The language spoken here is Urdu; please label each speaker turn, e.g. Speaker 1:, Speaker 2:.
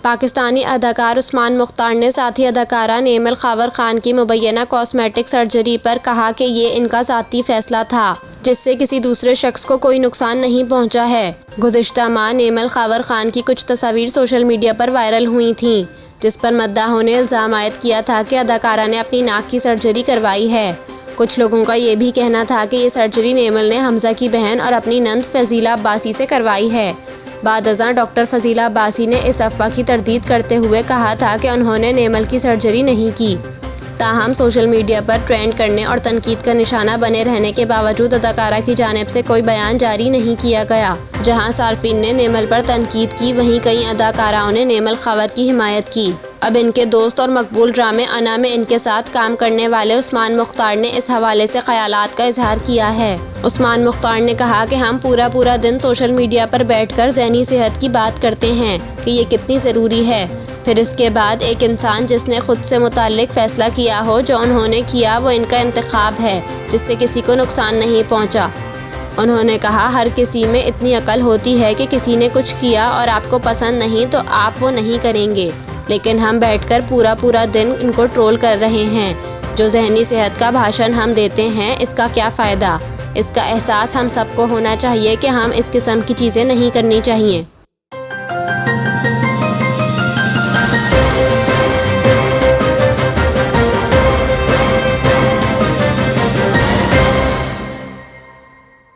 Speaker 1: پاکستانی اداکار عثمان مختار نے ساتھی اداکارہ نیمل خاور خان کی مبینہ کاسمیٹک سرجری پر کہا کہ یہ ان کا ذاتی فیصلہ تھا جس سے کسی دوسرے شخص کو کوئی نقصان نہیں پہنچا ہے۔ گزشتہ ماہ نیمل خاور خان کی کچھ تصاویر سوشل میڈیا پر وائرل ہوئی تھیں جس پر مداحوں نے الزام عائد کیا تھا کہ اداکارہ نے اپنی ناک کی سرجری کروائی ہے۔ کچھ لوگوں کا یہ بھی کہنا تھا کہ یہ سرجری نیمل نے حمزہ کی بہن اور اپنی نند فضیلہ عباسی سے کروائی ہے۔ بعد ازاں ڈاکٹر فضیلہ عباسی نے اس افواہ کی تردید کرتے ہوئے کہا تھا کہ انہوں نے نیمل کی سرجری نہیں کی۔ تاہم سوشل میڈیا پر ٹرینڈ کرنے اور تنقید کا نشانہ بنے رہنے کے باوجود اداکارہ کی جانب سے کوئی بیان جاری نہیں کیا گیا۔ جہاں صارفین نے نیمل پر تنقید کی، وہیں کئی اداکاراؤں نے نیمل خاور کی حمایت کی۔ اب ان کے دوست اور مقبول ڈرامے انا میں ان کے ساتھ کام کرنے والے عثمان مختار نے اس حوالے سے خیالات کا اظہار کیا ہے۔ عثمان مختار نے کہا کہ ہم پورا دن سوشل میڈیا پر بیٹھ کر ذہنی صحت کی بات کرتے ہیں کہ یہ کتنی ضروری ہے، پھر اس کے بعد ایک انسان جس نے خود سے متعلق فیصلہ کیا ہو، جو انہوں نے کیا وہ ان کا انتخاب ہے جس سے کسی کو نقصان نہیں پہنچا۔ انہوں نے کہا ہر کسی میں اتنی عقل ہوتی ہے کہ کسی نے کچھ کیا اور آپ کو پسند نہیں تو آپ وہ نہیں کریں گے، لیکن ہم بیٹھ کر پورا دن ان کو ٹرول کر رہے ہیں۔ جو ذہنی صحت کا بھاشن ہم دیتے ہیں اس کا کیا فائدہ؟ اس کا احساس ہم سب کو ہونا چاہیے کہ ہم اس قسم کی چیزیں نہیں کرنی چاہیے۔